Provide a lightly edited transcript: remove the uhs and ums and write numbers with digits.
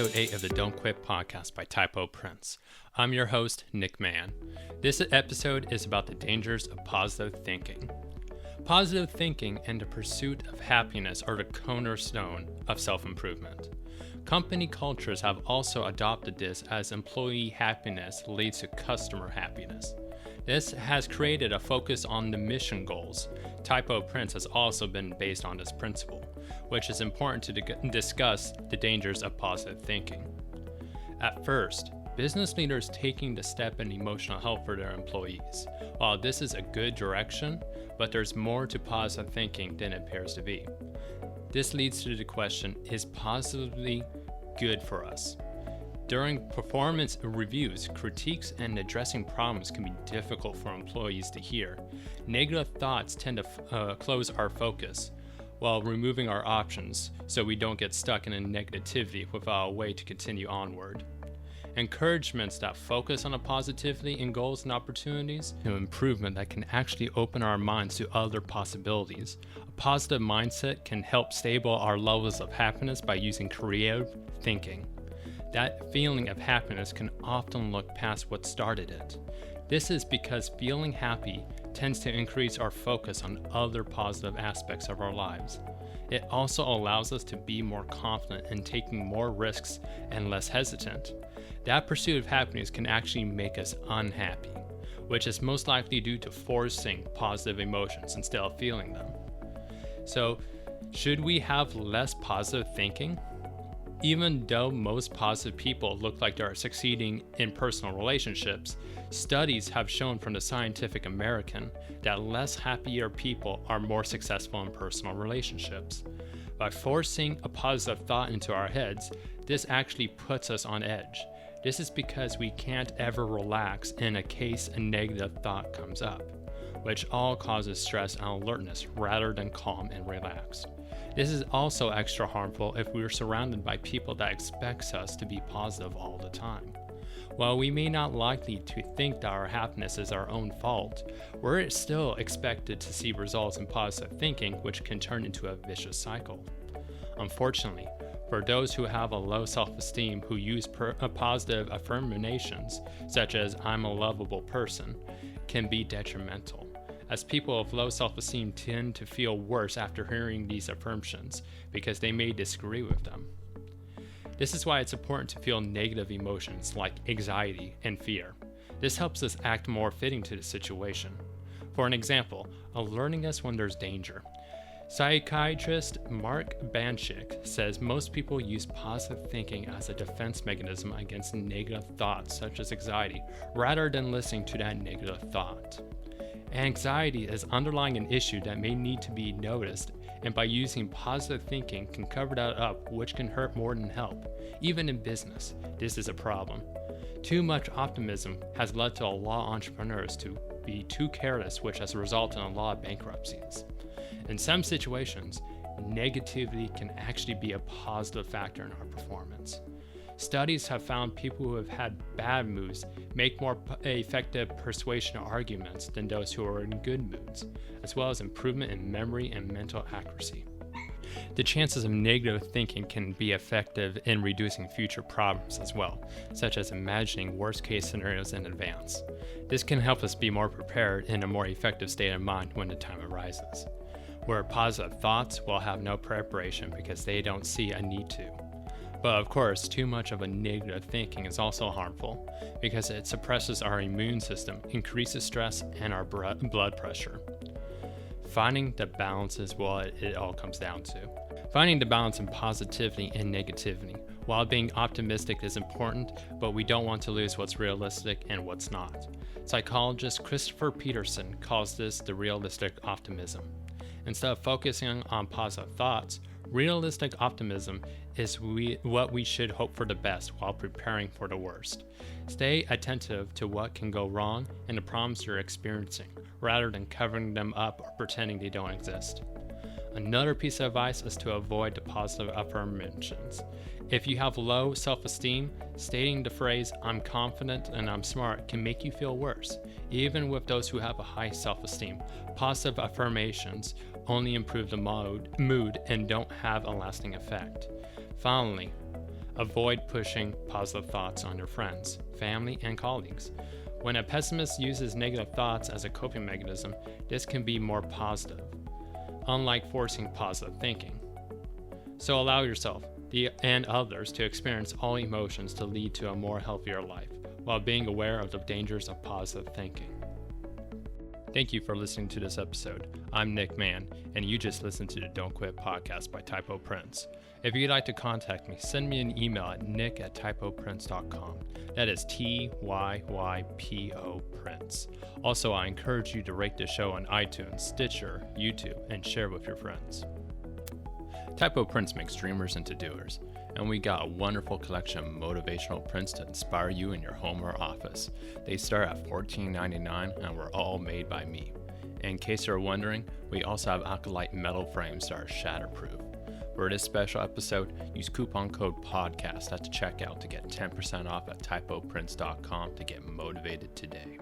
episode 8 of the Don't Quit podcast by TyypoPrints. I'm your host, Nick Mann. This episode is about the dangers of positive thinking. Positive thinking and the pursuit of happiness are the cornerstone of self-improvement. Company cultures have also adopted this as employee happiness leads to customer happiness. This has created a focus on the mission goals. TyypoPrints has also been based on this principle, which is important to discuss the dangers of positive thinking. At first, business leaders taking the step in emotional health for their employees. While this is a good direction, but there's more to positive thinking than it appears to be. This leads to the question, is positively good for us? During performance reviews, critiques and addressing problems can be difficult for employees to hear. Negative thoughts tend to close our focus while removing our options so we don't get stuck in a negativity without a way to continue onward. Encouragements that focus on the positivity in goals and opportunities to improvement that can actually open our minds to other possibilities. A positive mindset can help stable our levels of happiness by using creative thinking. That feeling of happiness can often look past what started it. This is because feeling happy tends to increase our focus on other positive aspects of our lives. It also allows us to be more confident in taking more risks and less hesitant. That pursuit of happiness can actually make us unhappy, which is most likely due to forcing positive emotions instead of feeling them. So, should we have less positive thinking? Even though most positive people look like they are succeeding in personal relationships, studies have shown from the Scientific American that less happier people are more successful in personal relationships. By forcing a positive thought into our heads, this actually puts us on edge. This is because we can't ever relax in case a negative thought comes up, which all causes stress and alertness rather than calm and relaxed. This is also extra harmful if we are surrounded by people that expect us to be positive all the time. While we may not likely to think that our happiness is our own fault, we're still expected to see results in positive thinking, which can turn into a vicious cycle. Unfortunately, for those who have a low self-esteem who use positive affirmations, such as "I'm a lovable person," can be detrimental, as people of low self-esteem tend to feel worse after hearing these affirmations because they may disagree with them. This is why it's important to feel negative emotions like anxiety and fear. This helps us act more fitting to the situation. For an example, alerting us when there's danger. Psychiatrist Mark Banchik says most people use positive thinking as a defense mechanism against negative thoughts such as anxiety, rather than listening to that negative thought. Anxiety is underlying an issue that may need to be noticed, and by using positive thinking can cover that up, which can hurt more than help. Even in business, this is a problem. Too much optimism has led to a lot of entrepreneurs to be too careless, which has resulted in a lot of bankruptcies. In some situations, negativity can actually be a positive factor in our performance. Studies have found people who have had bad moods make more effective persuasion arguments than those who are in good moods, as well as improvement in memory and mental accuracy. The chances of negative thinking can be effective in reducing future problems as well, such as imagining worst-case scenarios in advance. This can help us be more prepared in a more effective state of mind when the time arises. Where positive thoughts will have no preparation because they don't see a need to. But of course, too much of a negative thinking is also harmful because it suppresses our immune system, increases stress, and our blood pressure. Finding the balance is what it all comes down to. Finding the balance in positivity and negativity. While being optimistic is important, but we don't want to lose what's realistic and what's not. Psychologist Christopher Peterson calls this the realistic optimism. Instead of focusing on positive thoughts, realistic optimism is what we should hope for the best while preparing for the worst. Stay attentive to what can go wrong and the problems you're experiencing, rather than covering them up or pretending they don't exist. Another piece of advice is to avoid the positive affirmations. If you have low self-esteem, stating the phrase, "I'm confident and I'm smart," can make you feel worse. Even with those who have a high self-esteem, positive affirmations only improve the mood and don't have a lasting effect. Finally, Avoid pushing positive thoughts on your friends, family, and colleagues. When a pessimist uses negative thoughts as a coping mechanism, this can be more positive, unlike forcing positive thinking. So allow yourself and others to experience all emotions to lead to a more healthier life, while being aware of the dangers of positive thinking. Thank you for listening to this episode. I'm Nick Mann, and you just listened to the Don't Quit podcast by TyypoPrints. If you'd like to contact me, send me an email at nick@TyypoPrints.com. That is TYYPO Prints. Also, I encourage you to rate the show on iTunes, Stitcher, YouTube, and share with your friends. TyypoPrints makes dreamers into doers, and we got a wonderful collection of motivational prints to inspire you in your home or office. They start at $14.99 and were all made by me. In case you're wondering, we also have Alkalite metal frames that are shatterproof. For this special episode, use coupon code PODCAST at the checkout to get 10% off at TyypoPrints.com to get motivated today.